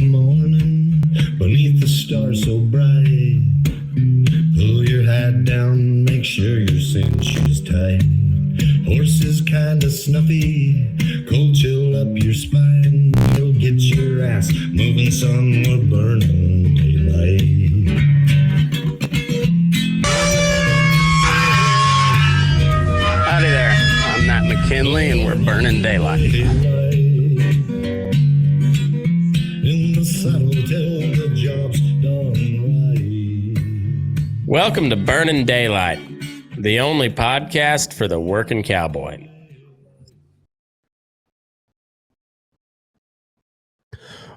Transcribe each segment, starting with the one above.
morning beneath the stars so bright. Pull your hat down, make sure your cinch is tight. Horse is kinda snuffy, cold chill up your spine. You'll get your ass moving, son, we're burning daylight. Howdy there, I'm Matt McKinley and we're burning daylight. In the saddle till the job's done right. Welcome to Burning Daylight, the only podcast for the working cowboy.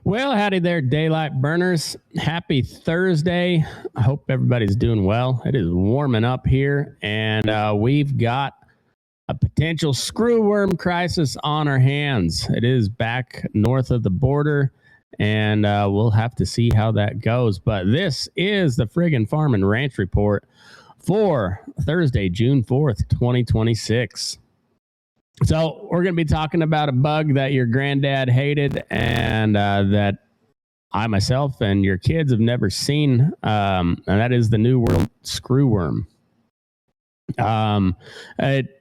Well, howdy there, daylight burners. Happy Thursday. I hope everybody's doing well. It is warming up here, and we've got a potential screwworm crisis on our hands. It is back north of the border, and we'll have to see how that goes. But this is the Friggin Farm and Ranch Report for Thursday, June 4th, 2026. So we're going to be talking about a bug that your granddad hated and that I myself and your kids have never seen, and that is the New World screwworm. It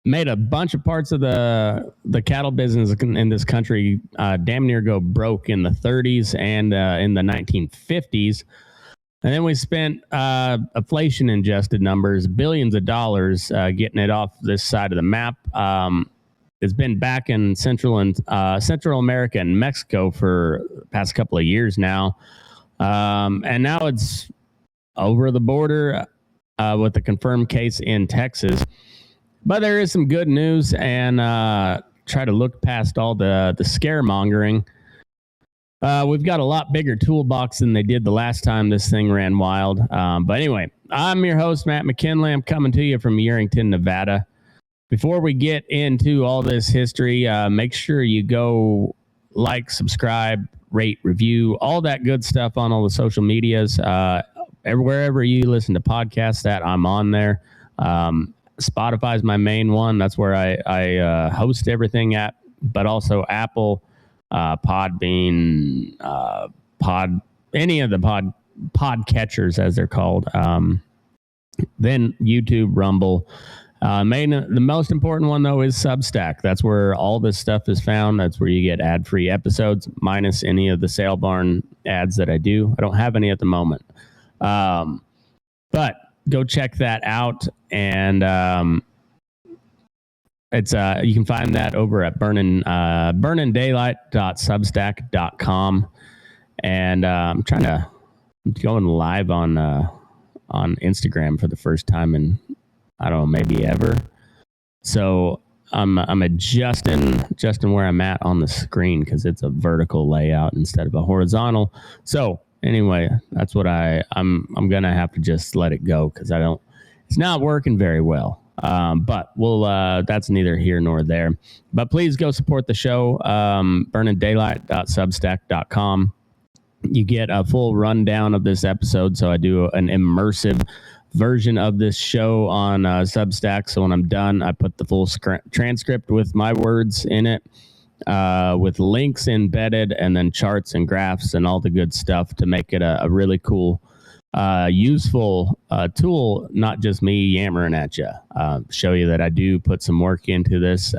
made a bunch of parts of the cattle business in this country damn near go broke in the 30s and in the 1950s. And then we spent inflation-adjusted numbers, billions of dollars, getting it off this side of the map. It's been back in Central America and Mexico for the past couple of years now. And now it's over the border with a confirmed case in Texas. But there is some good news, and try to look past all the scaremongering. We've got a lot bigger toolbox than they did the last time this thing ran wild. But anyway, I'm your host, Matt McKinley. I'm coming to you from Yerington, Nevada. Before we get into all this history, make sure you go like, subscribe, rate, review, all that good stuff on all the social medias. Wherever you listen to podcasts, I'm on there. Spotify's my main one. That's where I host everything at, but also Apple, Podbean, any of the pod catchers as they're called. Then YouTube, Rumble. The most important one though is Substack. That's where all this stuff is found. That's where you get ad-free episodes, minus any of the sale barn ads that I do. I don't have any at the moment, but go check that out. And it's you can find that over at burningdaylight.substack.com. And I'm going live on Instagram for the first time in, I don't know, maybe ever. So I'm adjusting where I'm at on the screen because it's a vertical layout instead of a horizontal. So anyway, that's what I'm gonna have to just let it go because it's not working very well. But that's neither here nor there. But please go support the show, burningdaylight.substack.com. You get a full rundown of this episode. So I do an immersive version of this show on Substack. So when I'm done, I put the full transcript with my words in it, with links embedded, and then charts and graphs and all the good stuff to make it a really cool, useful tool, not just me yammering at you. Show you that I do put some work into this.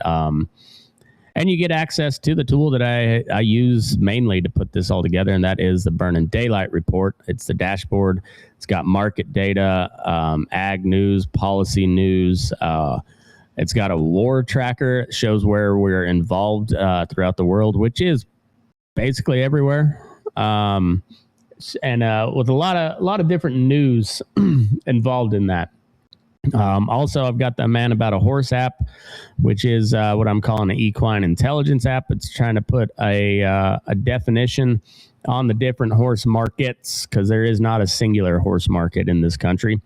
And you get access to the tool that I use mainly to put this all together, and that is the Burning Daylight Report. It's the dashboard. It's got market data, ag news, policy news. It's got a war tracker. It shows where we're involved throughout the world, which is basically everywhere. And with a lot of different news involved in that. Also, I've got the Man About a Horse app, which is what I'm calling an equine intelligence app. It's trying to put a definition on the different horse markets because there is not a singular horse market in this country.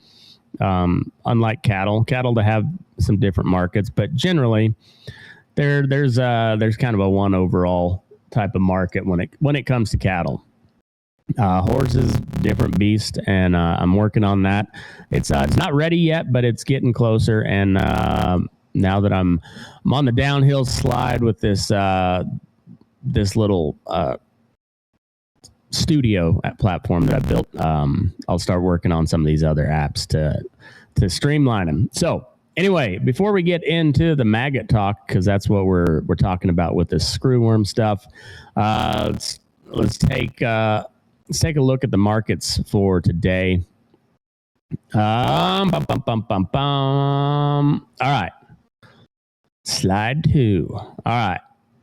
Unlike cattle to have some different markets, but generally there's kind of a one overall type of market when it comes to cattle. Horses, different beast, and I'm working on that. It's not ready yet, but it's getting closer. And now that I'm on the downhill slide with this little studio platform that I built. I'll start working on some of these other apps to streamline them. So anyway, before we get into the maggot talk, because that's what we're talking about with this screwworm stuff, let's take a look at the markets for today. All right, slide 2. All right.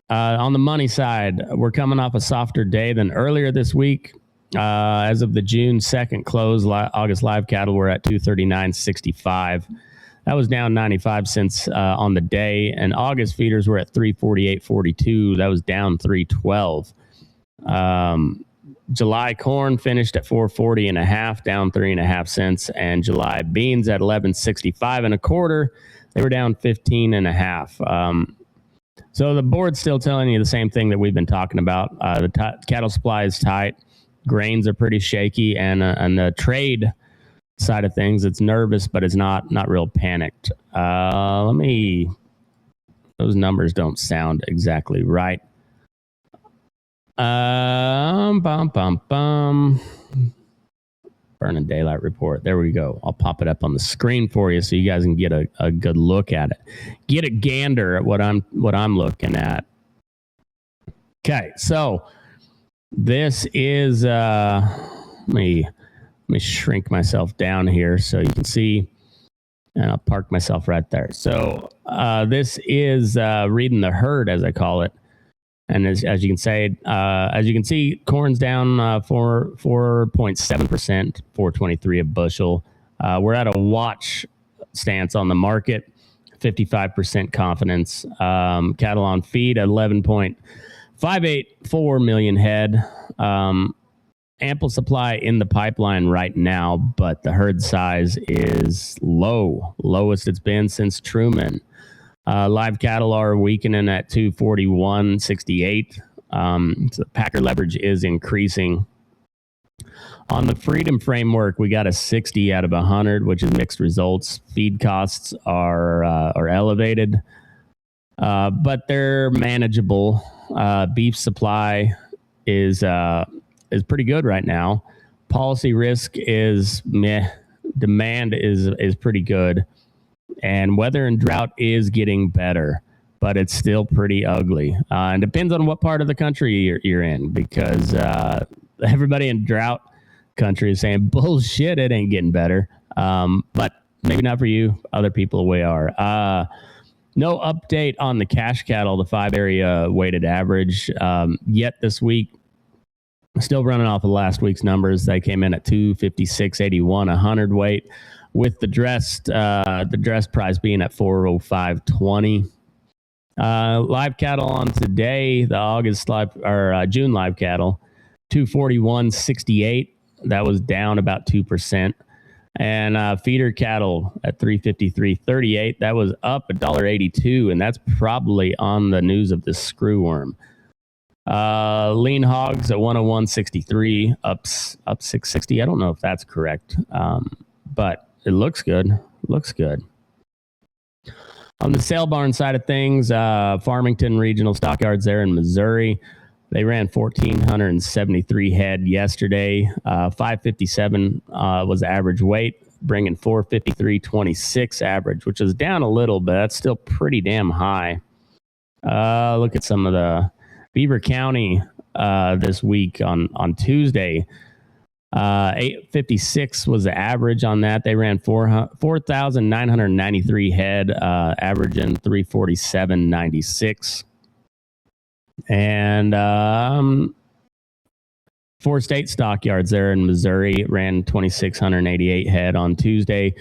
On the money side, we're coming off a softer day than earlier this week. As of the June 2nd close, August live cattle were at 239.65. That was down 95 cents on the day. And August feeders were at 348.42. That was down 312. July corn finished at 440.5, down 3.5 cents. And July beans at 11.65 1/4. They were down 15.5. So the board's still telling you the same thing that we've been talking about. The cattle supply is tight. Grains are pretty shaky, and the trade side of things, it's nervous, but it's not real panicked. Those numbers don't sound exactly right. Burning daylight report. There we go. I'll pop it up on the screen for you so you guys can get a good look at it. Get a gander at what I'm looking at. Okay, so this is let me shrink myself down here so you can see, and I'll park myself right there. So this is reading the herd, as I call it. And as you can see, corn's down 4.7%, 423 a bushel. We're at a watch stance on the market, 55% confidence. Cattle on feed at 11.584 million head. Ample supply in the pipeline right now, but the herd size is lowest it's been since Truman. Live cattle are weakening at 241.68. So the packer leverage is increasing. On the freedom framework, we got a 60 out of 100, which is mixed results. Feed costs are elevated, but they're manageable. Beef supply is pretty good right now. Policy risk is meh. Demand is pretty good. And weather and drought is getting better, but it's still pretty ugly. And depends on what part of the country you're in, because everybody in drought country is saying, bullshit, it ain't getting better. But maybe not for you. Other people we are. No update on the cash cattle, the 5-area weighted average yet this week. Still running off of last week's numbers. They came in at 256.81 a hundredweight, with the dress price being at 405.20. Live cattle on today, the June live cattle, 241.68. That was down about 2%. And feeder cattle at 353.38. That was up $1.82, and that's probably on the news of this screwworm. Lean hogs at 101.63, up 660. I don't know if that's correct, but it looks good. On the sale barn side of things, Farmington Regional Stockyards there in Missouri, they ran 1,473 head yesterday. 557 was the average weight, bringing 453.26 average, which is down a little, but that's still pretty damn high. Look at some of the Beaver County this week on Tuesday. 856 was the average on that. They ran 4,993 head, averaging 347.96. And 4 state stockyards there in Missouri ran 2,688 head on Tuesday,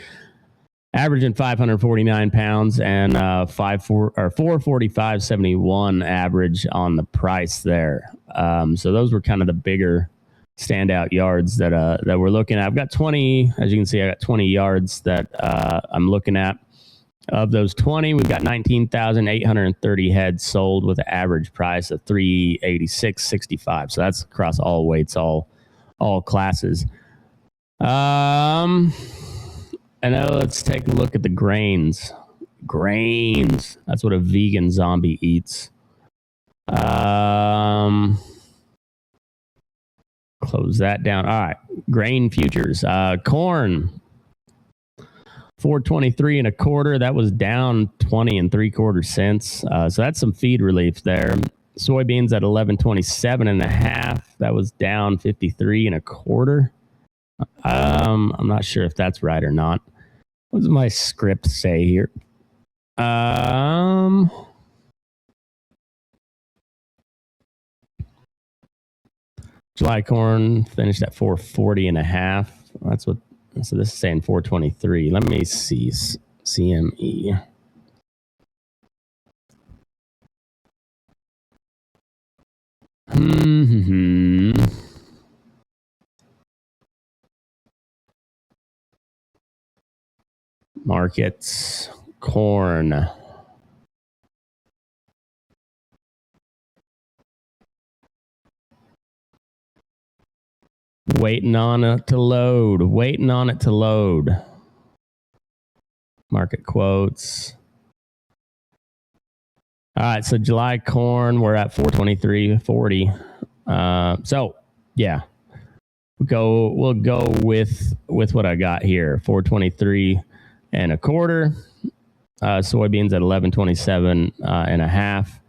averaging 549 pounds and 445.71 average on the price there. So those were kind of the bigger standout yards that we're looking at. I've got 20, as you can see, I got 20 yards that I'm looking at. Of those 20, we've got 19,830 head sold with an average price of $386.65. So that's across all weights, all classes. And now let's take a look at the grains. Grains. That's what a vegan zombie eats. Close that down. All right. Grain futures. Corn, 423 and a quarter. That was down 20 and 3/4 cents. So that's some feed relief there. Soybeans at 1127 and a half. That was down 53 and a quarter. I'm not sure if that's right or not. What does my script say here? July corn finished at 440 and a half. That's what, so this is saying 423. Let me see. CME. Markets, corn. Waiting on it to load. Market quotes. All right, so July corn, we're at 423.40. So yeah, we'll go with what I got here, 423 and a quarter. Soybeans at 1127 and a half.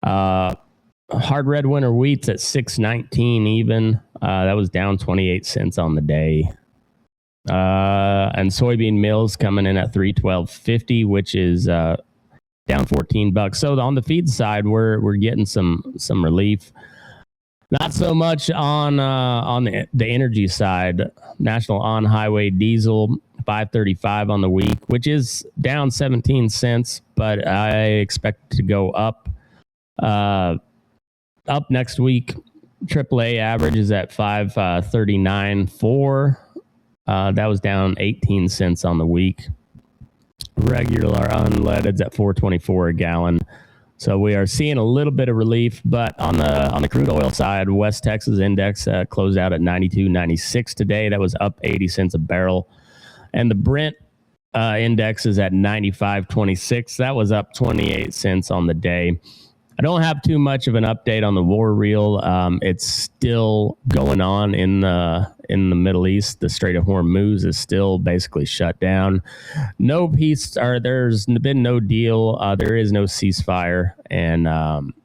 Hard red winter wheat's at 619 even. That was down 28 cents on the day. And soybean mills coming in at 312.50, which is down $14. So on the feed side, we're getting some relief. Not so much on the energy side. National on-highway diesel, 535 on the week, which is down 17 cents, but I expect to go up next week. AAA average is at 539.4. That was down 18 cents on the week. Regular unleaded's at 424 a gallon. So we are seeing a little bit of relief, but on the crude oil side, West Texas index closed out at 92.96 today. That was up 80 cents a barrel. And the Brent index is at 95.26. That was up 28 cents on the day. I don't have too much of an update on the war reel. It's still going on in the Middle East. The Strait of Hormuz is still basically shut down. No peace, or there's been no deal. There is no ceasefire, and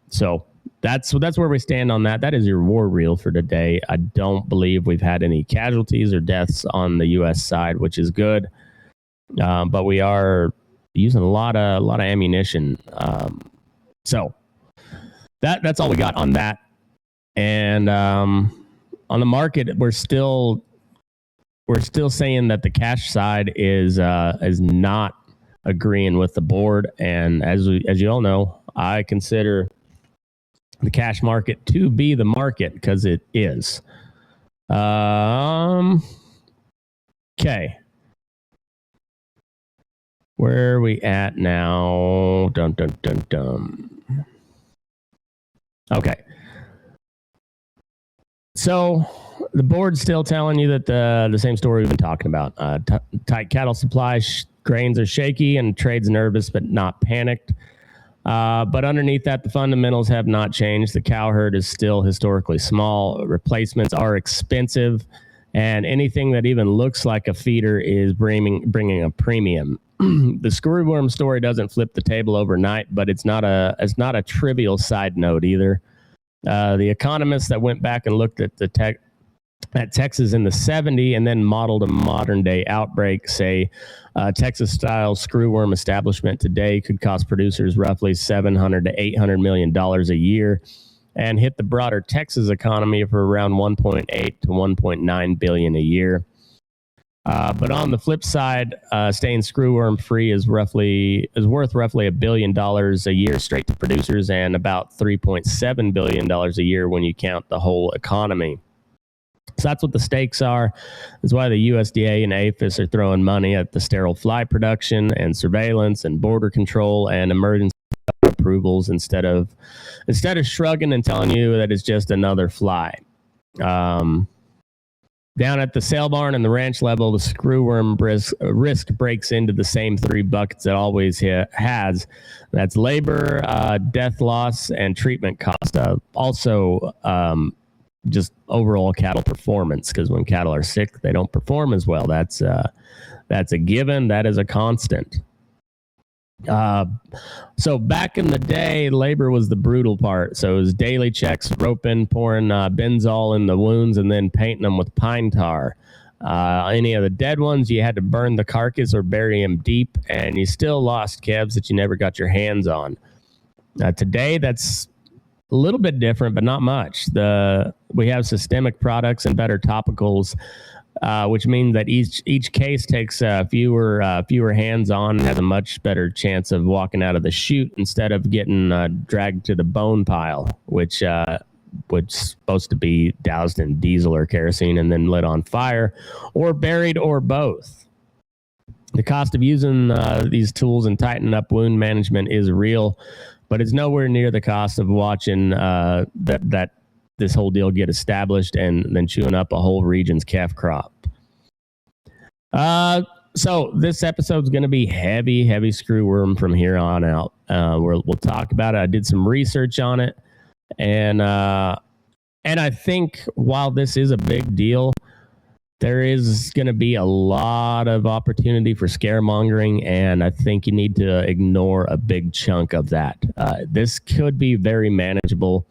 so that's where we stand on that. That is your war reel for today. I don't believe we've had any casualties or deaths on the U.S. side, which is good. But we are using a lot of ammunition. So. That's all we got on that. And on the market, we're still saying that the cash side is not agreeing with the board. And as you all know, I consider the cash market to be the market because it is. Okay. Where are we at now? Dum dum dum dum. Okay. So the board's still telling you that the same story we've been talking about. Tight cattle supply, grains are shaky, and trade's nervous but not panicked. But underneath that, the fundamentals have not changed. The cow herd is still historically small. Replacements are expensive, and anything that even looks like a feeder is bringing a premium. The screwworm story doesn't flip the table overnight, but it's not a trivial side note either. The economists that went back and looked at at Texas in the 70s and then modeled a modern day outbreak say Texas-style screwworm establishment today could cost producers roughly $700 to $800 million a year and hit the broader Texas economy for around 1.8 to 1.9 billion a year. But on the flip side, staying screwworm free is worth roughly $1 billion a year straight to producers and about $3.7 billion a year when you count the whole economy. So that's what the stakes are. That's why the USDA and APHIS are throwing money at the sterile fly production and surveillance and border control and emergency approvals instead of shrugging and telling you that it's just another fly. Down at the sale barn and the ranch level, the screwworm risk breaks into the same three buckets it always has. That's labor, death loss, and treatment cost. Also, just overall cattle performance, because when cattle are sick, they don't perform as well. That's a given. That is a constant. So back in the day, labor was the brutal part. So it was daily checks, roping, pouring benzol in the wounds, and then painting them with pine tar. Any of the dead ones, you had to burn the carcass or bury them deep, and you still lost calves that you never got your hands on. Today, that's a little bit different, but not much. We have systemic products and better topicals, which means that each case takes fewer hands-on and has a much better chance of walking out of the chute instead of getting dragged to the bone pile, which was supposed to be doused in diesel or kerosene and then lit on fire, or buried, or both. The cost of using these tools and tightening up wound management is real, but it's nowhere near the cost of watching that this whole deal get established and then chewing up a whole region's calf crop. So this episode's going to be heavy screwworm from here on out. We'll talk about it. I did some research on it, and I think while this is a big deal, there is going to be a lot of opportunity for scaremongering, and I think you need to ignore a big chunk of that. This could be very manageable,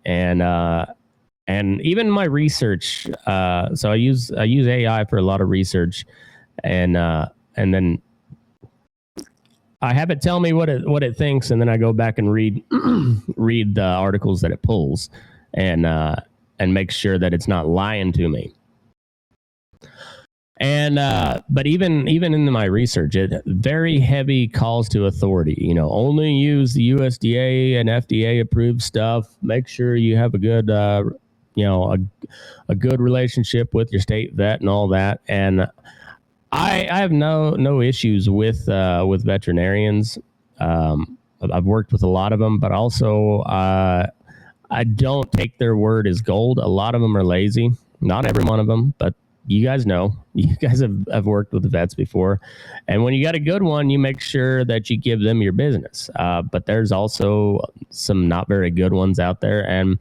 and even my research. So I use AI for a lot of research, and then I have it tell me what it thinks, and then I go back and read the articles that it pulls, and make sure that it's not lying to me. And but even in my research, it very heavy calls to authority. Only use the USDA and FDA approved stuff. Make sure you have a good a good relationship with your state vet and all that. And I have no issues with veterinarians. I've worked with a lot of them, but also I don't take their word as gold. A lot of them are lazy. Not every one of them, but you guys know. You guys have worked with the vets before. And when you got a good one, you make sure that you give them your business. But there's also some not very good ones out there. And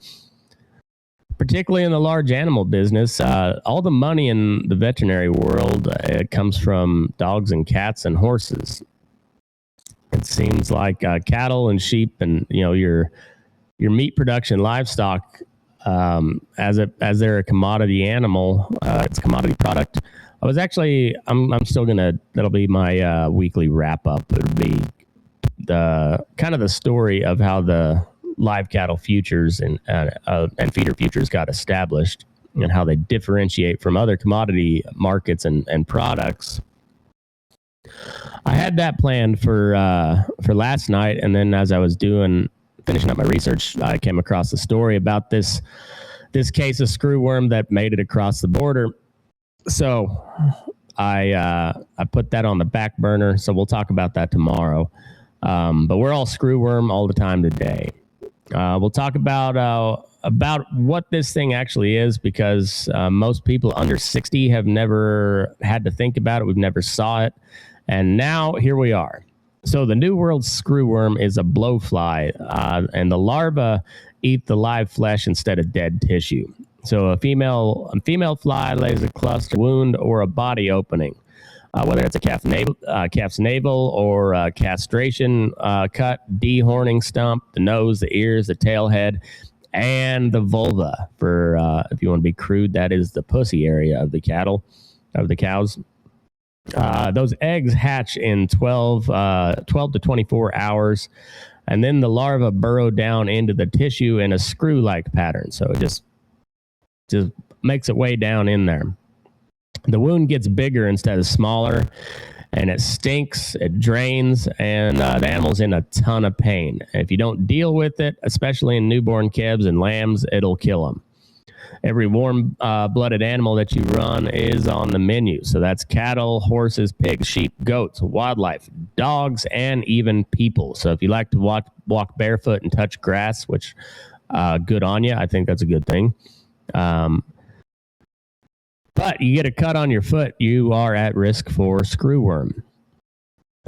particularly in the large animal business, all the money in the veterinary world comes from dogs and cats and horses. It seems like cattle and sheep and your meat production livestock, as they're a commodity animal, it's a commodity product. I'm still that'll be my weekly wrap up. It'll be the kind of the story of how the live cattle futures and feeder futures got established, and how they differentiate from other commodity markets and products. I had that planned for last night, and then as I was finishing up my research, I came across a story about this case of screwworm that made it across the border. So I put that on the back burner. So we'll talk about that tomorrow. But we're all screwworm all the time today. We'll talk about what this thing actually is, because most people under 60 have never had to think about it. We've never saw it. And now here we are. So the New World screwworm is a blowfly, and the larvae eat the live flesh instead of dead tissue. So a female fly lays a cluster wound or a body opening, whether it's a calf's navel or a castration cut, dehorning stump, the nose, the ears, the tail head, and the vulva. For if you want to be crude, that is the pussy area of the cows. Those eggs hatch in 12 to 24 hours, and then the larva burrow down into the tissue in a screw-like pattern. So it just makes it way down in there. The wound gets bigger instead of smaller, and it stinks, it drains, and the animal's in a ton of pain. If you don't deal with it, especially in newborn calves and lambs, it'll kill them. Every warm-blooded animal that you run is on the menu. So that's cattle, horses, pigs, sheep, goats, wildlife, dogs, and even people. So if you like to walk barefoot and touch grass, which good on you, I think that's a good thing. But you get a cut on your foot, you are at risk for screwworm.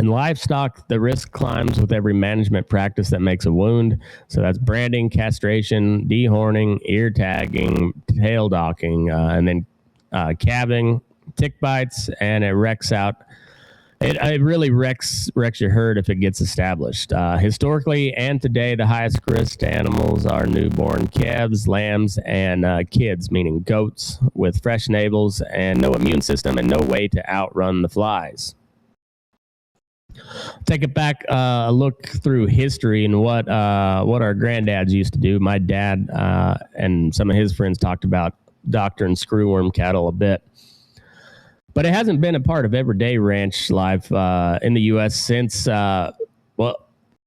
In livestock, the risk climbs with every management practice that makes a wound. So that's branding, castration, dehorning, ear tagging, tail docking, and then calving, tick bites, and it wrecks out. It really wrecks your herd if it gets established. Historically and today, the highest risk animals are newborn calves, lambs, and kids, meaning goats with fresh navels and no immune system and no way to outrun the flies. Take it back, a look through history and what our granddads used to do. My dad and some of his friends talked about doctoring screwworm cattle a bit. But it hasn't been a part of everyday ranch life in the U.S. since,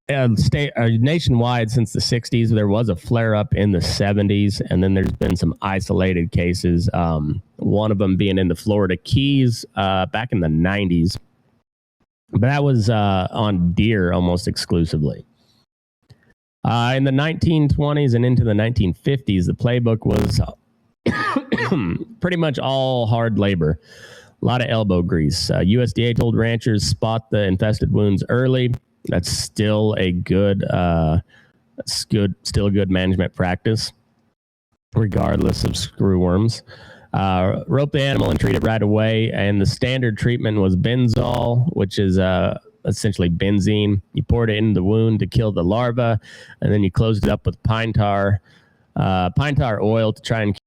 nationwide since the 60s. There was a flare-up in the 70s, and then there's been some isolated cases, one of them being in the Florida Keys back in the 90s. But that was on deer almost exclusively. In the 1920s and into the 1950s, the playbook was pretty much all hard labor. A lot of elbow grease. USDA told ranchers spot the infested wounds early. That's still a good management practice, regardless of screwworms. Rope the animal and treat it right away. And the standard treatment was benzol, which is essentially benzene. You poured it in the wound to kill the larva, and then you closed it up with pine tar oil to try and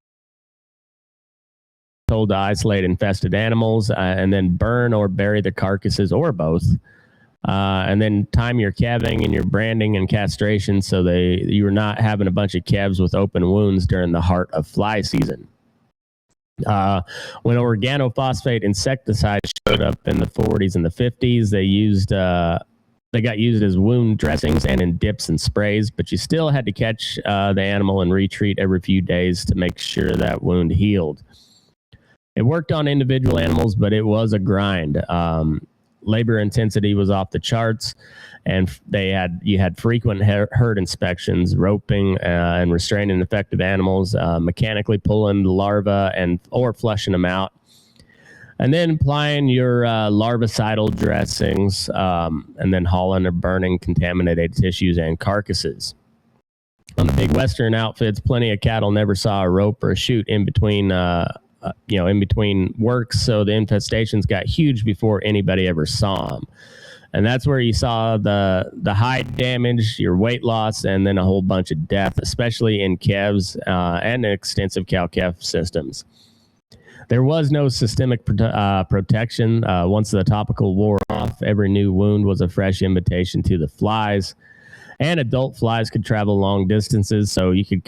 told to isolate infested animals, and then burn or bury the carcasses or both. And then time your calving and your branding and castration so you are not having a bunch of calves with open wounds during the heart of fly season. When organophosphate insecticide showed up in the 40s and the 50s, they got used as wound dressings and in dips and sprays, but you still had to catch the animal and retreat every few days to make sure that wound healed. It worked on individual animals, but it was a grind. Labor intensity was off the charts, and you had frequent herd inspections, roping and restraining infected animals, mechanically pulling the larvae or flushing them out, and then applying your larvicidal dressings, and then hauling or burning contaminated tissues and carcasses. On the big Western outfits, plenty of cattle never saw a rope or a chute in between works, so the infestations got huge before anybody ever saw them. And that's where you saw the hide damage, your weight loss, and then a whole bunch of death, especially in calves and extensive cow-calf systems. There was no systemic protection. Once the topical wore off, every new wound was a fresh invitation to the flies. And adult flies could travel long distances, so you could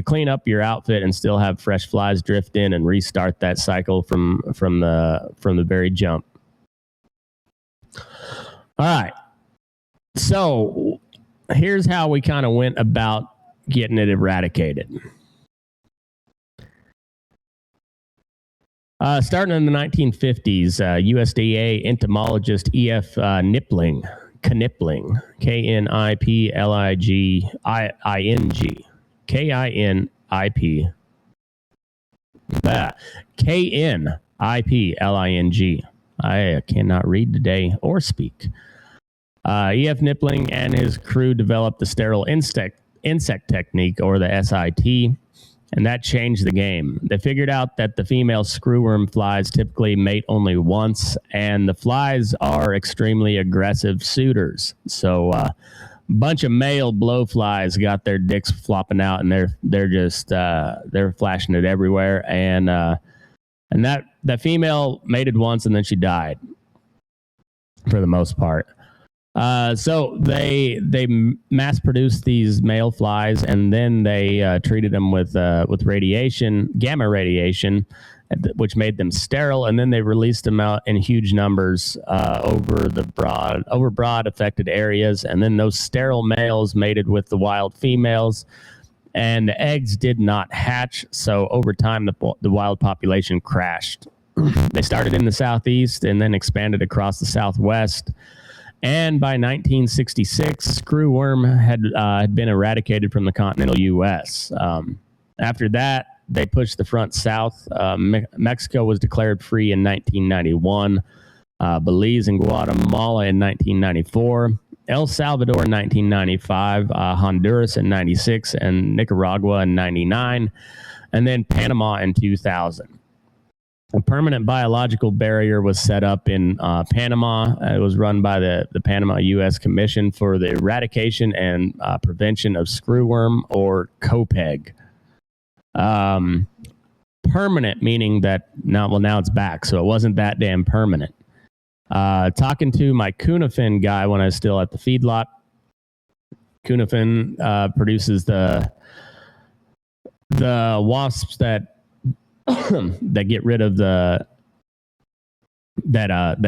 clean up your outfit and still have fresh flies drift in and restart that cycle from the very jump. All right. So here's how we kind of went about getting it eradicated. Starting in the 1950s, USDA entomologist E.F. Knipling, Knipling, Knipling. I cannot read today or speak. E.F. Knipling and his crew developed the sterile insect technique, or the SIT, and that changed the game. They figured out that the female screwworm flies typically mate only once, and the flies are extremely aggressive suitors. So bunch of male blowflies got their dicks flopping out, and they're flashing it everywhere, and that female mated once and then she died for the most part. So they mass produced these male flies, and then they treated them with radiation, gamma radiation, which made them sterile, and then they released them out in huge numbers over broad affected areas, and then those sterile males mated with the wild females, and the eggs did not hatch. So over time, the wild population crashed. They started in the southeast and then expanded across the southwest. And by 1966, screwworm had been eradicated from the continental U.S. After that, they pushed the front south. Mexico was declared free in 1991. Belize and Guatemala in 1994, El Salvador in 1995, Honduras in 96, and Nicaragua in 99, and then Panama in 2000. A permanent biological barrier was set up in Panama. It was run by the Panama U.S. Commission for the Eradication and Prevention of Screwworm, or COPEG. Permanent meaning that now it's back, so it wasn't that damn permanent. Talking to my Cunafin guy when I was still at the feedlot. Cunafin produces the wasps that that get rid of that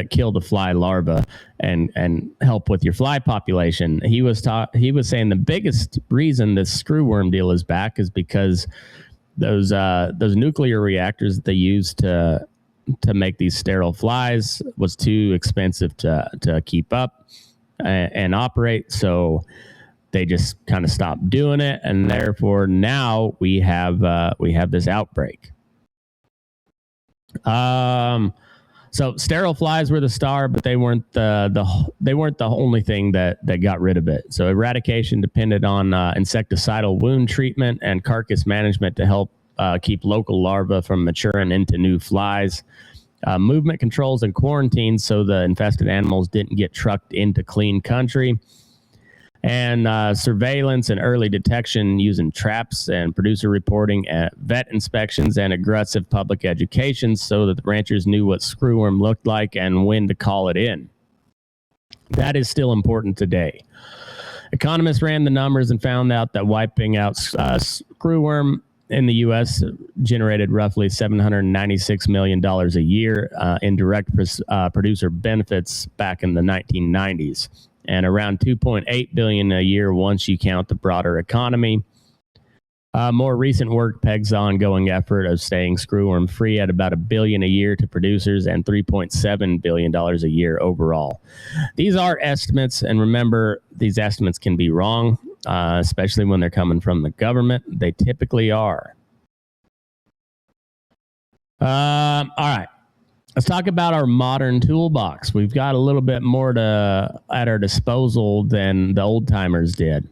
kill the fly larva and help with your fly population. He was saying the biggest reason this screwworm deal is back is because those nuclear reactors that they use to make these sterile flies was too expensive to keep up and operate, so they just kind of stopped doing it, and therefore now we have this outbreak. So sterile flies were the star, but they weren't the only thing that got rid of it. So eradication depended on insecticidal wound treatment and carcass management to help keep local larvae from maturing into new flies. Movement controls and quarantines so the infested animals didn't get trucked into clean country. And surveillance and early detection using traps and producer reporting, vet inspections, and aggressive public education so that the ranchers knew what screwworm looked like and when to call it in. That is still important today. Economists ran the numbers and found out that wiping out screwworm in the U.S. generated roughly $796 million a year in direct producer benefits back in the 1990s. And around $2.8 billion a year once you count the broader economy. More recent work pegs the ongoing effort of staying screwworm free at about $1 billion a year to producers and $3.7 billion a year overall. These are estimates, and remember, these estimates can be wrong, especially when they're coming from the government. They typically are. All right. Let's talk about our modern toolbox. We've got a little bit more at our disposal than the old timers did.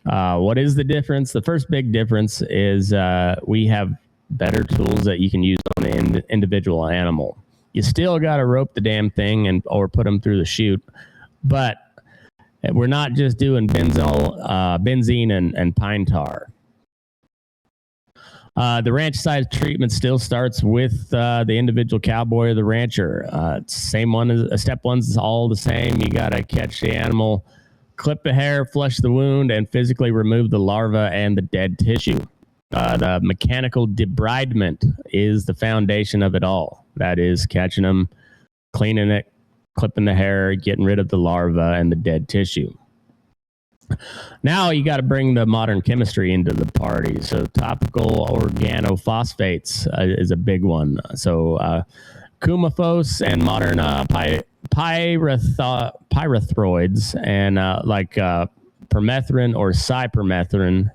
What is the difference? The first big difference is we have better tools that you can use on the individual animal. You still got to rope the damn thing or put them through the chute, but we're not just doing benzene and pine tar. The ranch side treatment still starts with the individual cowboy or the rancher. Same one. Step one's all the same. You got to catch the animal, clip the hair, flush the wound, and physically remove the larva and the dead tissue. The mechanical debridement is the foundation of it all. That is catching them, cleaning it, clipping the hair, getting rid of the larva and the dead tissue. Now you got to bring the modern chemistry into the party. So topical organophosphates is a big one. So coumaphos and modern pyrethroids and like permethrin or cypermethrin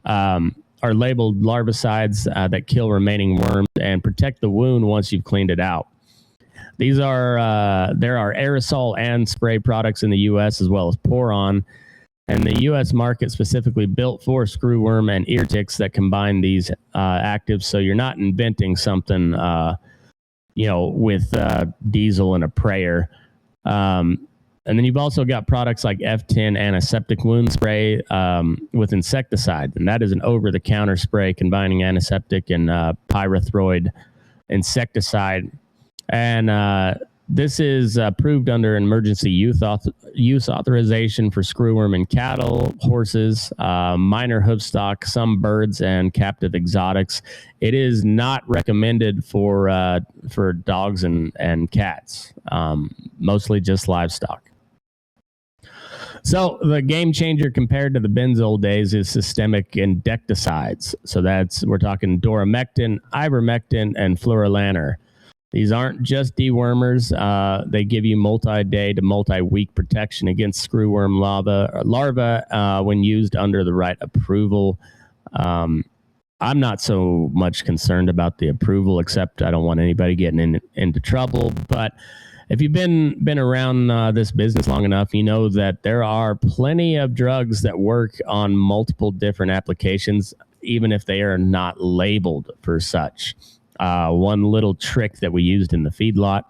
are labeled larvicides that kill remaining worms and protect the wound once you've cleaned it out. These are there are aerosol and spray products in the U.S. as well as pour-on. And the U.S. market specifically built for screwworm and ear ticks that combine these actives. So you're not inventing something, with diesel and a prayer. And then you've also got products like F10 antiseptic wound spray with insecticide. And that is an over-the-counter spray combining antiseptic and pyrethroid insecticide. And this is approved under emergency use authorization for screwworm in cattle, horses, minor hoofstock, some birds, and captive exotics. It is not recommended for dogs and cats, mostly just livestock. So the game changer compared to the benzol days is systemic insecticides. So we're talking doramectin, ivermectin, and fluorolanir. These aren't just dewormers. They give you multi-day to multi-week protection against screwworm larvae when used under the right approval. I'm not so much concerned about the approval, except I don't want anybody getting into trouble. But if you've been around this business long enough, you know that there are plenty of drugs that work on multiple different applications, even if they are not labeled for such. One little trick that we used in the feedlot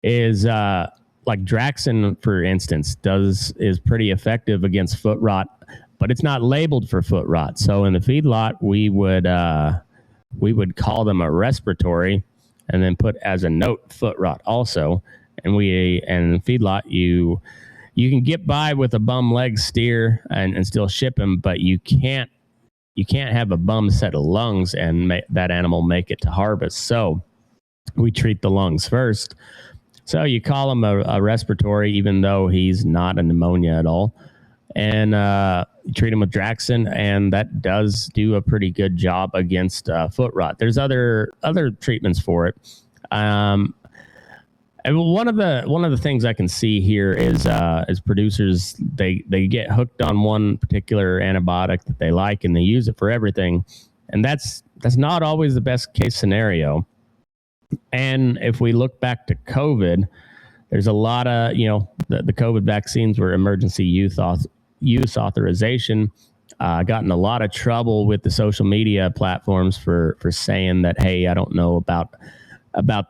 is like Draxin, for instance, is pretty effective against foot rot, but it's not labeled for foot rot. So in the feedlot, we would call them a respiratory, and then put as a note foot rot also. And feedlot, you can get by with a bum leg steer and still ship him, but you can't have a bum set of lungs and that animal make it to harvest. So we treat the lungs first. So you call him a respiratory, even though he's not a pneumonia at all. And you treat him with Draxin, and that does do a pretty good job against foot rot. There's other treatments for it. And one of the things I can see here is producers, they get hooked on one particular antibiotic that they like, and they use it for everything, and that's not always the best case scenario. And if we look back to COVID, there's a lot of, the COVID vaccines were emergency use authorization. Got in a lot of trouble with the social media platforms for saying that, hey, I don't know about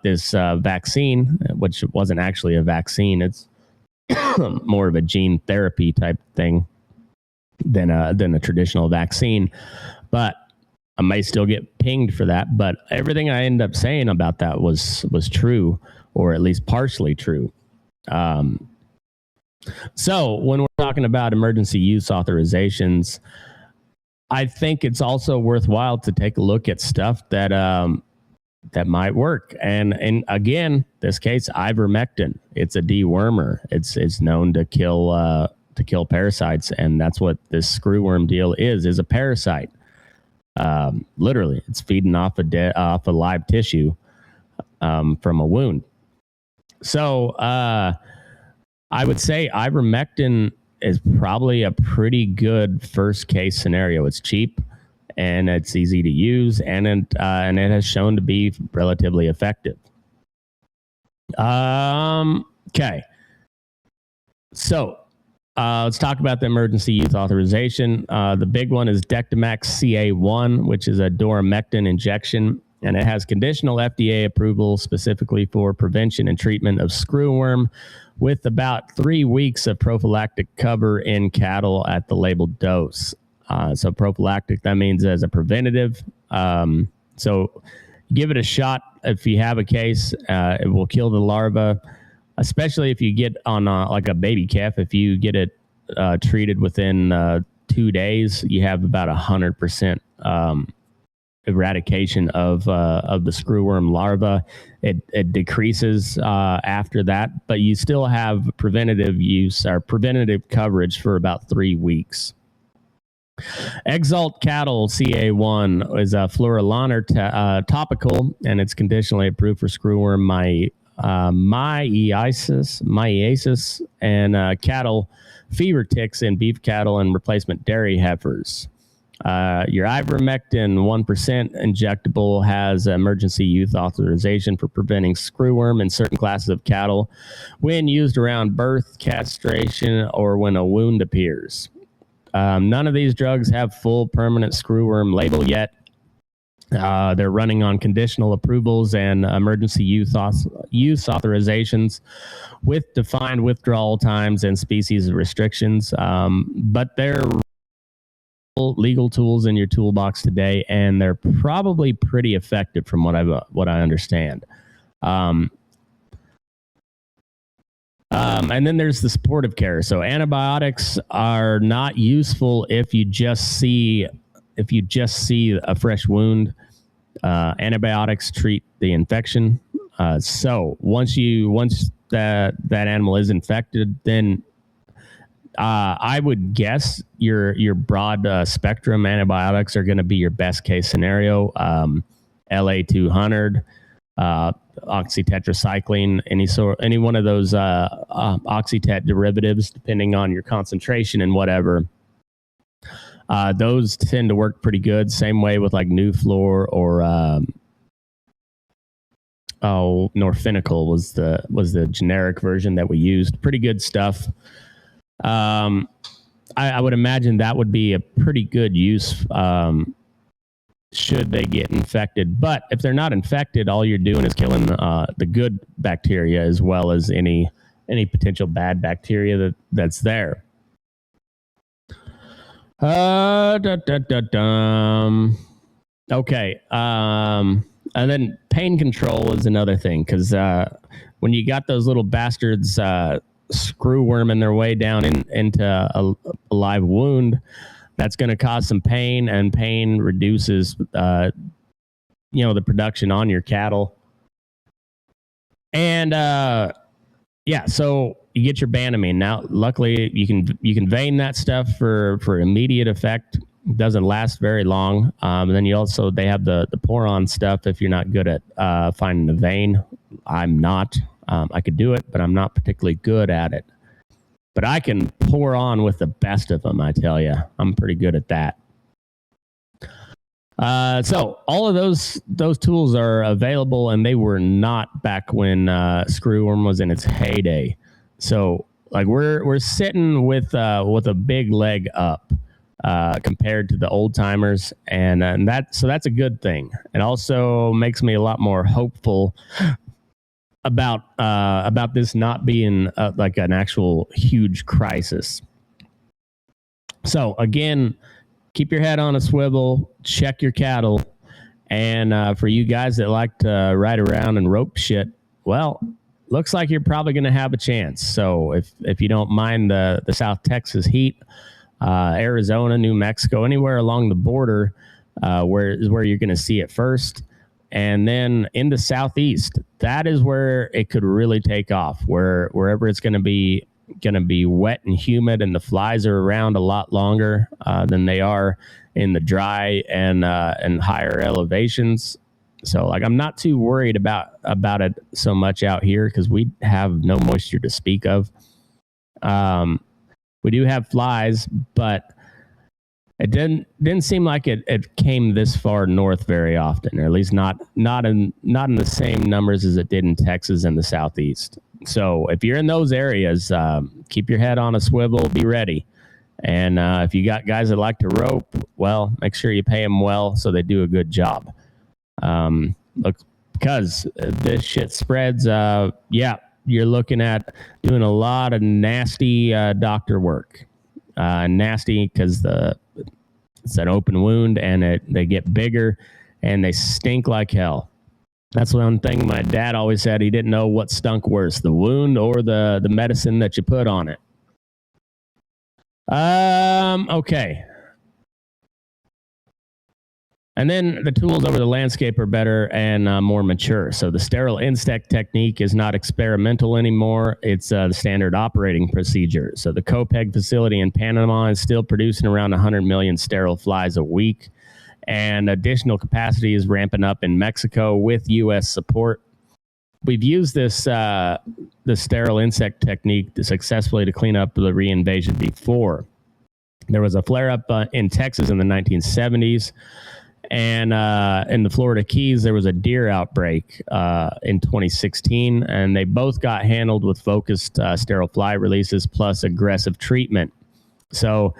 this vaccine, which wasn't actually a vaccine. It's more of a gene therapy type thing than a traditional vaccine. But I may still get pinged for that. But everything I ended up saying about that was true, or at least partially true. So when we're talking about emergency use authorizations, I think it's also worthwhile to take a look at stuff that might work. And again, this case, ivermectin, it's a dewormer. It's known to kill parasites, and that's what this screwworm deal is a parasite. Literally, it's feeding off a live tissue from a wound. So I would say ivermectin is probably a pretty good first case scenario. It's cheap and it's easy to use, and it has shown to be relatively effective. Okay. So let's talk about the emergency use authorization. The big one is Dectomax CA1, which is a doramectin injection, and it has conditional FDA approval specifically for prevention and treatment of screwworm, with about 3 weeks of prophylactic cover in cattle at the labeled dose. So prophylactic, that means as a preventative. So give it a shot if you have a case. It will kill the larva, especially if you get on like a baby calf. If you get it treated within 2 days, you have about 100% eradication of the screwworm larva. It decreases after that, but you still have preventative use or preventative coverage for about 3 weeks. Exalt Cattle CA1 is a fluorolaner topical, and it's conditionally approved for screwworm myiasis and cattle fever ticks in beef cattle and replacement dairy heifers. Your ivermectin 1% injectable has emergency use authorization for preventing screwworm in certain classes of cattle when used around birth, castration, or when a wound appears. None of these drugs have full permanent screwworm label yet. They're running on conditional approvals and emergency use authorizations with defined withdrawal times and species restrictions. But they're legal tools in your toolbox today, and they're probably pretty effective from what I understand. And then there's the supportive care. So antibiotics are not useful if you just see a fresh wound. Antibiotics treat the infection. So once that animal is infected, then I would guess your broad spectrum antibiotics are going to be your best case scenario. LA200, oxytetracycline, any one of those oxytet derivatives, depending on your concentration and whatever. Those tend to work pretty good. Same way with like Nuflor Norfinical was the generic version that we used. Pretty good stuff. I would imagine that would be a pretty good use should they get infected. But if they're not infected, all you're doing is killing the good bacteria as well as any potential bad bacteria that's there. Okay. And then pain control is another thing, because when you got those little bastards screwworming their way down into a live wound, that's going to cause some pain, and pain reduces the production on your cattle. And so you get your Banamine. Now, luckily, you can vein that stuff for immediate effect. It doesn't last very long. And then they have the pour-on stuff if you're not good at finding the vein. I'm not. I could do it, but I'm not particularly good at it. But I can pour on with the best of them, I tell you. I'm pretty good at that. So all of those tools are available, and they were not back when Screwworm was in its heyday. So like we're sitting with a big leg up compared to the old timers, and that's a good thing. It also makes me a lot more hopeful about this not being like an actual huge crisis. So again, keep your head on a swivel, check your cattle, and for you guys that like to ride around and rope shit, well, looks like you're probably going to have a chance. So if you don't mind the South Texas heat, Arizona, New Mexico, anywhere along the border, where you're going to see it first. And then in the Southeast, that is where it could really take off. Wherever it's going to be wet and humid, and the flies are around a lot longer than they are in the dry and higher elevations. So like I'm not too worried about it so much out here, because we have no moisture to speak of. We do have flies, but it didn't seem like it came this far north very often, or at least not in the same numbers as it did in Texas and the Southeast. So if you're in those areas, keep your head on a swivel, be ready. And if you got guys that like to rope, well, make sure you pay them well so they do a good job. Look, because this shit spreads, you're looking at doing a lot of nasty doctor work. Nasty because it's an open wound, and they get bigger and they stink like hell. That's one thing my dad always said. He didn't know what stunk worse, the wound or the medicine that you put on it. Okay. And then the tools over the landscape are better and more mature. So the sterile insect technique is not experimental anymore. It's the standard operating procedure. So the Copeg facility in Panama is still producing around 100 million sterile flies a week. And additional capacity is ramping up in Mexico with U.S. support. We've used this the sterile insect technique successfully to clean up the reinvasion before. There was a flare-up in Texas in the 1970s. And in the Florida Keys, there was a deer outbreak in 2016, and they both got handled with focused sterile fly releases plus aggressive treatment. So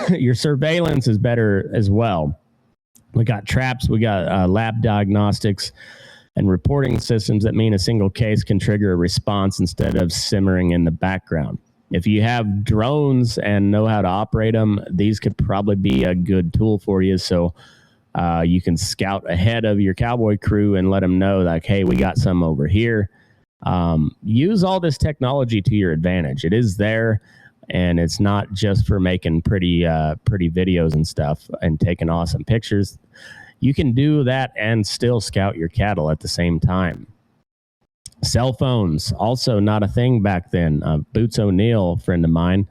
your surveillance is better as well. We got traps, we got lab diagnostics, and reporting systems that mean a single case can trigger a response instead of simmering in the background. If you have drones and know how to operate them, these could probably be a good tool for you. So you can scout ahead of your cowboy crew and let them know, like, hey, we got some over here. Use all this technology to your advantage. It is there, and it's not just for making pretty videos and stuff and taking awesome pictures. You can do that and still scout your cattle at the same time. Cell phones, also not a thing back then. Boots O'Neill, a friend of mine.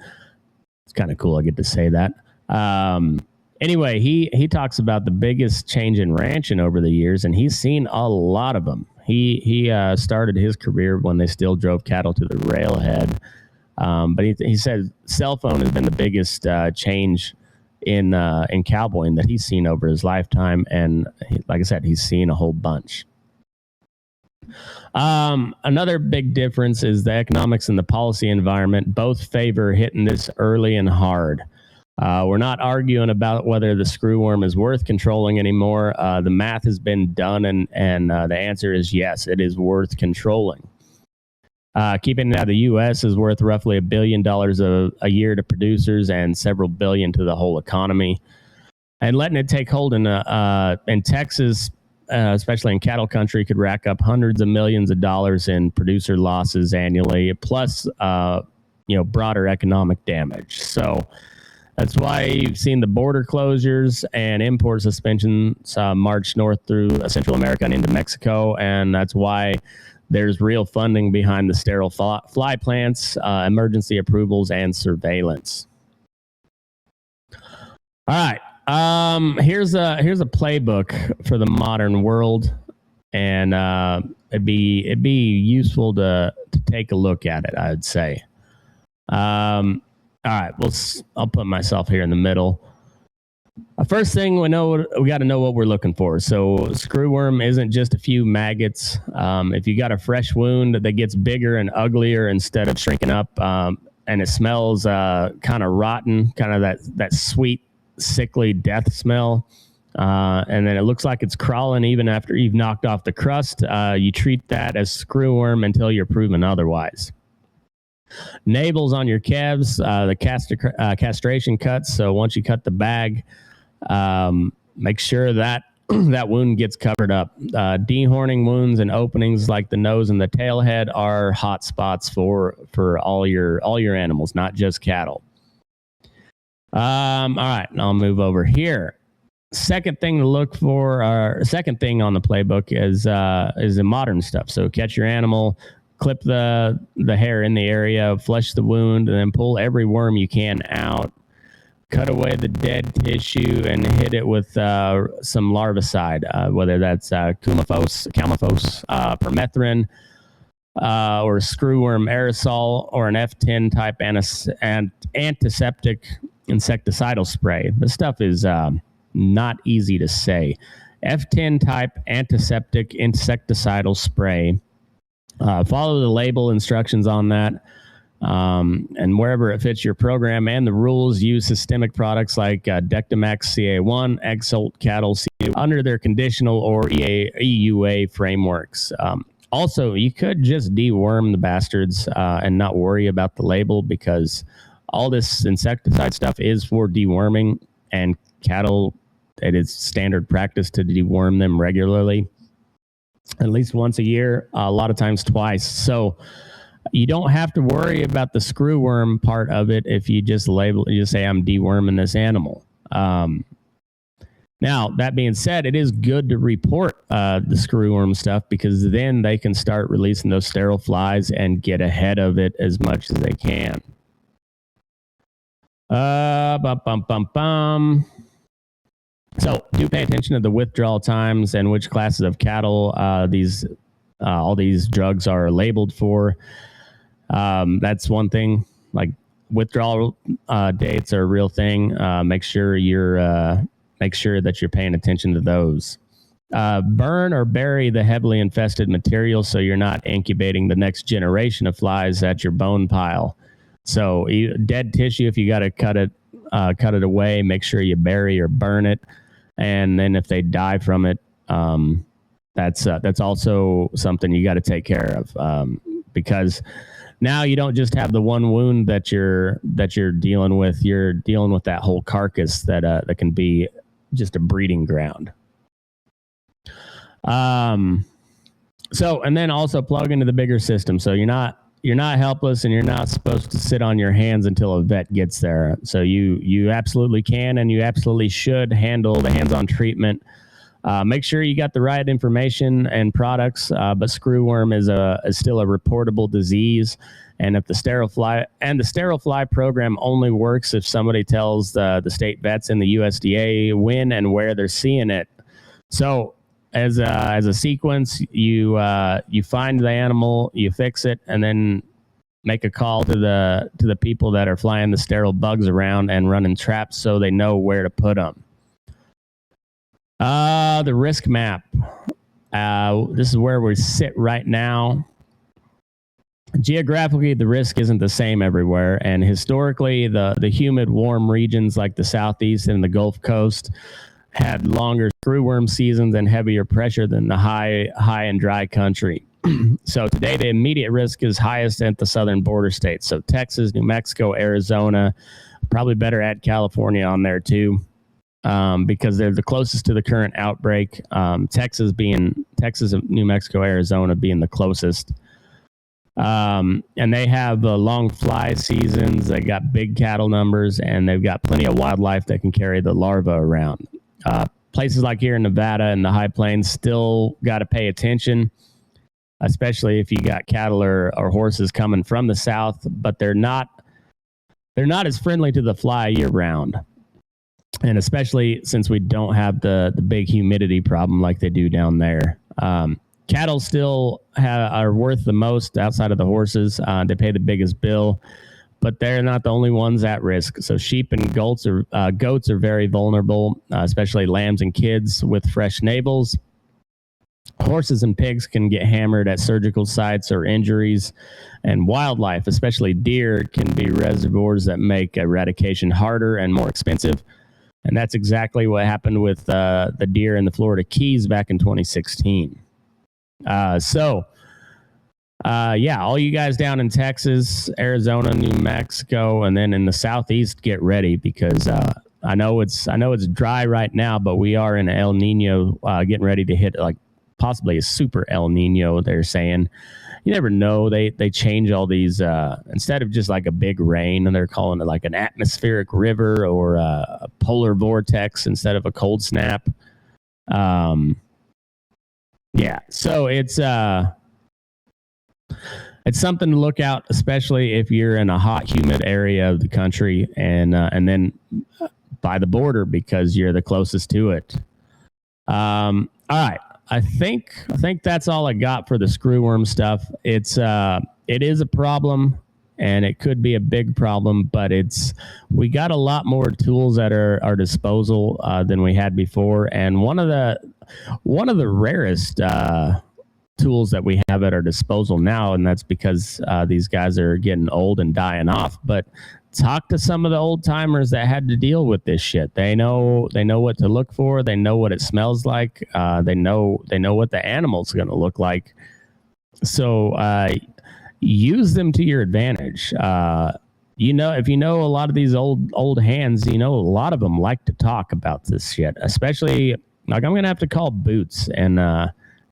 It's kind of cool I get to say that. Anyway, he talks about the biggest change in ranching over the years, and he's seen a lot of them. He started his career when they still drove cattle to the railhead, but he said cell phone has been the biggest change in cowboying that he's seen over his lifetime, and like I said, he's seen a whole bunch. Another big difference is the economics and the policy environment both favor hitting this early and hard. We're not arguing about whether the screwworm is worth controlling anymore. The math has been done, and the answer is yes, it is worth controlling. Keeping it out of the U.S. is worth roughly $1 billion a year to producers and several billion to the whole economy. And letting it take hold in Texas, especially in cattle country, could rack up hundreds of millions of dollars in producer losses annually, plus broader economic damage. So that's why you've seen the border closures and import suspensions march north through Central America and into Mexico, and that's why there's real funding behind the sterile fly plants, emergency approvals, and surveillance. All right. Here's a playbook for the modern world, and it'd be useful to take a look at it, I'd say. All right, I'll put myself here in the middle. First thing we got to know what we're looking for. So screwworm isn't just a few maggots. If you got a fresh wound that gets bigger and uglier instead of shrinking up, and it smells kind of rotten, kind of that sweet, sickly death smell, and then it looks like it's crawling even after you've knocked off the crust, you treat that as screwworm until you're proven otherwise. Navels on your calves, the castration cuts. So once you cut the bag, make sure that that wound gets covered up. Dehorning wounds and openings like the nose and the tail head are hot spots for all your animals, not just cattle. All right, I'll move over here. Second thing to look for, or second thing on the playbook is the modern stuff. So catch your animal, clip the hair in the area, flush the wound, and then pull every worm you can out. Cut away the dead tissue and hit it with some larvicide, whether that's Calmifos, permethrin, or screwworm aerosol, or an F10 type antiseptic insecticidal spray. This stuff is not easy to say. F10 type antiseptic insecticidal spray. Follow the label instructions on that. And wherever it fits your program and the rules, use systemic products like Dectomax CA1, Exalt Cattle CA under their conditional or EUA frameworks. Also, you could just deworm the bastards and not worry about the label, because all this insecticide stuff is for deworming, and cattle, it is standard practice to deworm them regularly, at least once a year, a lot of times twice. So you don't have to worry about the screwworm part of it if you just say, I'm deworming this animal. Now, that being said, it is good to report the screwworm stuff, because then they can start releasing those sterile flies and get ahead of it as much as they can. So do pay attention to the withdrawal times and which classes of cattle all these drugs are labeled for. That's one thing. Like, withdrawal dates are a real thing. Make sure that you're paying attention to those. Burn or bury the heavily infested material so you're not incubating the next generation of flies at your bone pile. So dead tissue, if you got to cut it away, make sure you bury or burn it. And then if they die from it, that's also something you got to take care of, because now you don't just have the one wound that you're dealing with. You're dealing with that whole carcass that can be just a breeding ground. So, and then also plug into the bigger system. So you're not helpless, and you're not supposed to sit on your hands until a vet gets there. So you absolutely can, and you absolutely should handle the hands-on treatment. Make sure you got the right information and products, but screwworm is still a reportable disease. And if the sterile fly program only works if somebody tells the state vets and the USDA when and where they're seeing it. So as a sequence, you find the animal, you fix it, and then make a call to the people that are flying the sterile bugs around and running traps, so they know where to put them. The risk map. This is where we sit right now. Geographically, the risk isn't the same everywhere, and historically, the humid, warm regions like the Southeast and the Gulf Coast had longer screwworm seasons and heavier pressure than the high and dry country. So today, the immediate risk is highest at the southern border states. So Texas, New Mexico, Arizona, probably better add California on there too, because they're the closest to the current outbreak. Texas, New Mexico, Arizona being the closest. And they have long fly seasons. They got big cattle numbers, and they've got plenty of wildlife that can carry the larvae around. Places like here in Nevada and the high plains still got to pay attention, especially if you got cattle or horses coming from the south, but they're not as friendly to the fly year round. And especially since we don't have the big humidity problem like they do down there. Cattle still are worth the most outside of the horses. They pay the biggest bill, but they're not the only ones at risk. So sheep and goats are very vulnerable, especially lambs and kids with fresh navels. Horses and pigs can get hammered at surgical sites or injuries, and wildlife, especially deer, can be reservoirs that make eradication harder and more expensive. And that's exactly what happened with the deer in the Florida Keys back in 2016. All you guys down in Texas, Arizona, New Mexico, and then in the Southeast, get ready, because I know it's dry right now, but we are in El Nino, getting ready to hit like possibly a super El Nino. They're saying, you never know. They change all these instead of just like a big rain, and they're calling it like an atmospheric river or a polar vortex instead of a cold snap. So it's something to look out, especially if you're in a hot, humid area of the country, and then by the border, because you're the closest to it. All right, I think that's all I got for the screwworm stuff. It is a problem, and it could be a big problem, but we got a lot more tools at our disposal than we had before, and one of the rarest tools that we have at our disposal now, and that's because these guys are getting old and dying off. But talk to some of the old timers that had to deal with this shit. They know what to look for. They know what it smells like. They know what the animal's going to look like. So use them to your advantage. If you know a lot of these old hands, a lot of them like to talk about this shit. Especially, like, I'm gonna have to call Boots and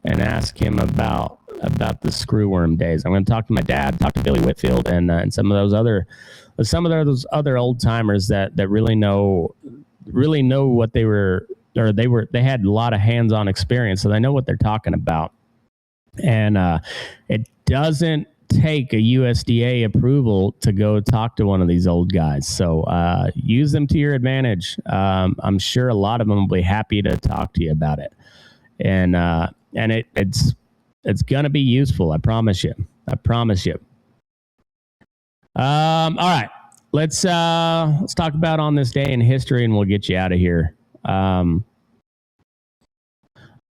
ask him about the screwworm days. I'm gonna talk to my dad, talk to Billy Whitfield, and some of those other old timers that really know what they were, or they had a lot of hands-on experience, so they know what they're talking about. And it doesn't take a USDA approval to go talk to one of these old guys. So use them to your advantage. I'm sure a lot of them will be happy to talk to you about it. And it's going to be useful. I promise you. All right. Let's talk about on this day in history, and we'll get you out of here.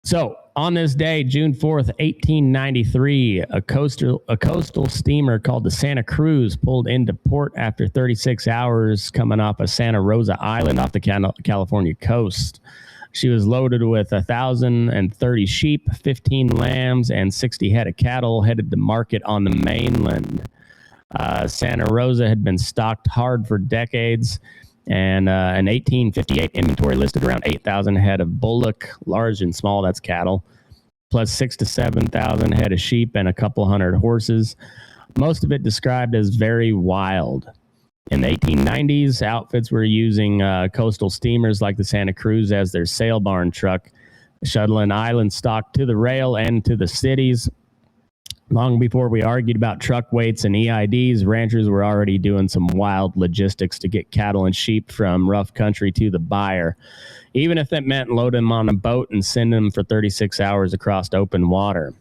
So on this day, June 4th, 1893, a coastal steamer called the Santa Cruz pulled into port after 36 hours coming off of Santa Rosa Island off the California coast. She was loaded with 1,030 sheep, 15 lambs, and 60 head of cattle headed to market on the mainland. Santa Rosa had been stocked hard for decades, and an 1858 inventory listed around 8,000 head of bullock, large and small, that's cattle, plus 6,000 to 7,000 head of sheep and a couple hundred horses. Most of it described as very wild. In the 1890s, outfits were using coastal steamers like the Santa Cruz as their sail barn truck, shuttling island stock to the rail and to the cities. Long before we argued about truck weights and EIDs, ranchers were already doing some wild logistics to get cattle and sheep from rough country to the buyer, even if it meant loading them on a boat and sending them for 36 hours across open water.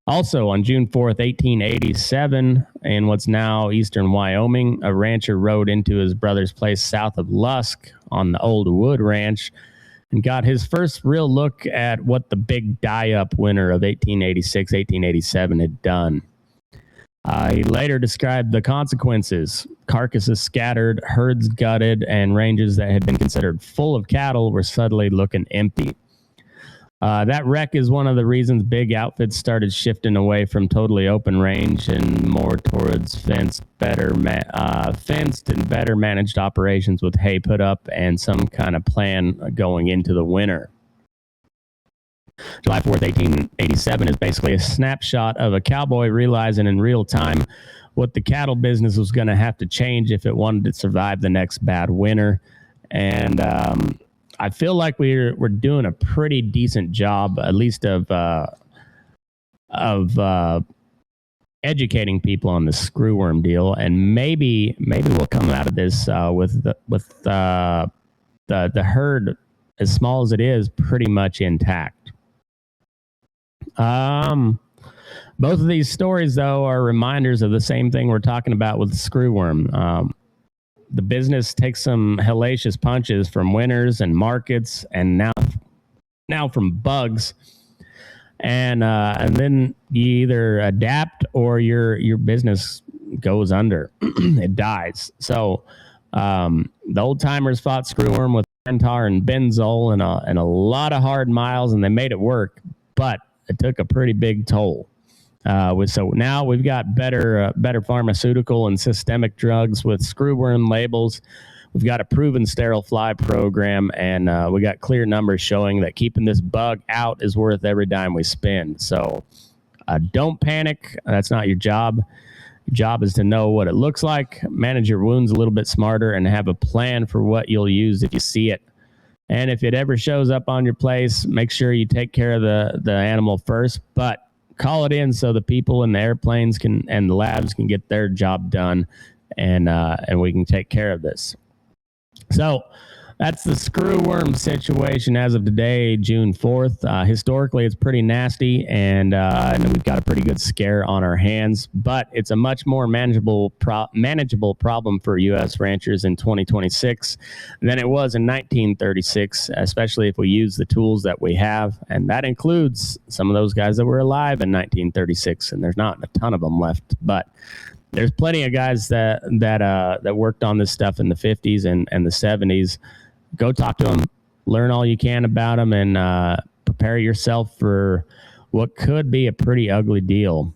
Also, on June 4th, 1887, in what's now eastern Wyoming, a rancher rode into his brother's place south of Lusk on the Old Wood Ranch and got his first real look at what the big die-up winter of 1886, 1887 had done. He later described the consequences. Carcasses scattered, herds gutted, and ranges that had been considered full of cattle were suddenly looking empty. That wreck is one of the reasons big outfits started shifting away from totally open range and more towards fenced and better managed operations with hay put up and some kind of plan going into the winter. July 4th, 1887 is basically a snapshot of a cowboy realizing in real time what the cattle business was going to have to change if it wanted to survive the next bad winter. And I feel like we're doing a pretty decent job, at least of educating people on the screwworm deal, and maybe we'll come out of this with the herd, as small as it is, pretty much intact. Both of these stories, though, are reminders of the same thing we're talking about with the screwworm. The business takes some hellacious punches from winners and markets, and now from bugs, and then you either adapt or your business goes under. It dies. So the old timers fought screwworm with Antar and benzol and a lot of hard miles, and they made it work, but it took a pretty big toll. So now we've got better pharmaceutical and systemic drugs with screwworm labels. We've got a proven sterile fly program, and we got clear numbers showing that keeping this bug out is worth every dime we spend. So don't panic. That's not your job. Your job is to know what it looks like, manage your wounds a little bit smarter, and have a plan for what you'll use if you see it. And if it ever shows up on your place, make sure you take care of the animal first, but call it in so the people in the airplanes and the labs can get their job done, and we can take care of this. So that's the screwworm situation as of today, June 4th. Historically, it's pretty nasty, and we've got a pretty good scare on our hands, but it's a much more manageable problem for U.S. ranchers in 2026 than it was in 1936, especially if we use the tools that we have, and that includes some of those guys that were alive in 1936, and there's not a ton of them left, but there's plenty of guys that worked on this stuff in the 50s and the 70s. Go talk to them, learn all you can about them, and prepare yourself for what could be a pretty ugly deal.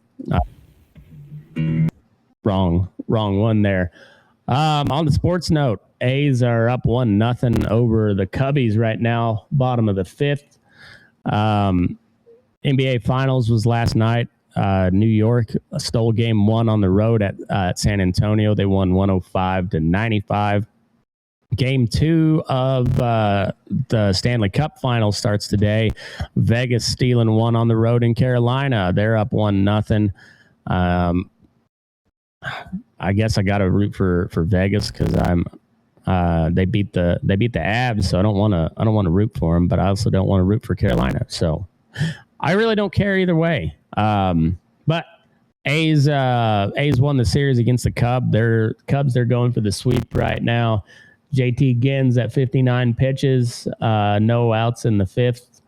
Wrong one there. On the sports note, A's are up 1-0 over the Cubbies right now, bottom of the fifth. NBA Finals was last night. New York stole game one on the road at San Antonio. They won 105-95. Game two of the Stanley Cup final starts today. Vegas stealing one on the road in Carolina. They're up 1-0. I guess I got to root for Vegas because they beat the Avs, so I don't want to root for them, but I also don't want to root for Carolina. So I really don't care either way. But A's won the series against the Cubs. They're going for the sweep right now. JT Gins at 59 pitches, no outs in the fifth.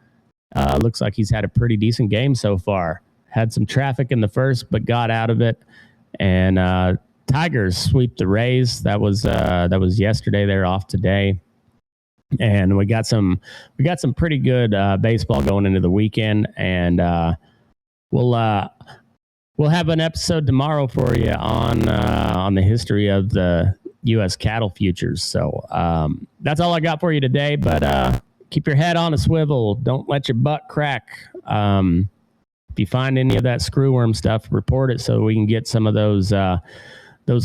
Looks like he's had a pretty decent game so far. Had some traffic in the first, but got out of it. And Tigers sweep the Rays. That was yesterday. They're off today. And we got some pretty good baseball going into the weekend. And we'll have an episode tomorrow for you on the history of the U.S. cattle futures. So that's all I got for you today, but keep your head on a swivel. Don't let your butt crack. If you find any of that screwworm stuff, report it so we can get some of those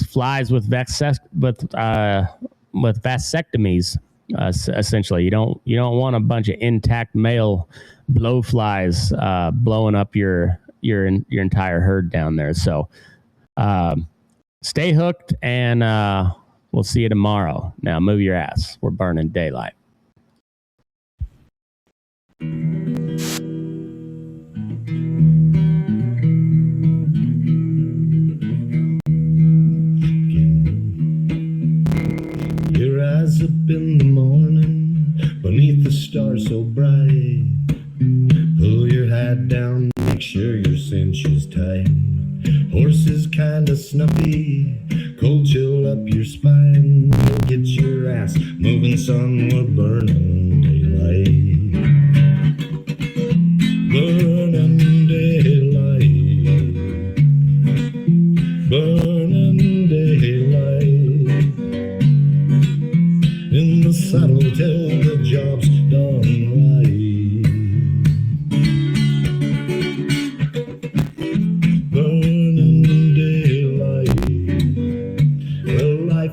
flies with vasectomies. Essentially, you don't want a bunch of intact male blowflies blowing up your entire herd down there. So stay hooked, and we'll see you tomorrow. Now move your ass. We're burning daylight. Your eyes up in the morning beneath the stars your cinch is tight. Horse is kinda snuffy, cold chill up your spine. You'll get your ass moving, son, we're burning daylight. Burning daylight. Burning daylight. In the saddle till the job's done right.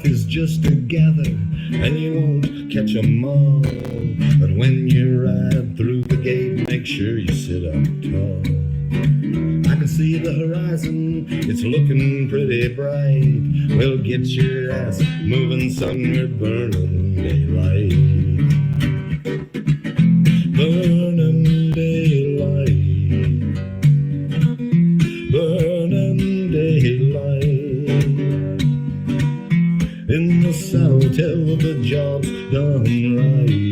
Is just a gather, and you won't catch 'em all. But when you ride through the gate, make sure you sit up tall. I can see the horizon, it's looking pretty bright. Well, get your ass moving, son, we're burning daylight. Burning daylight. Burning daylight. In the saddle till the job's done right.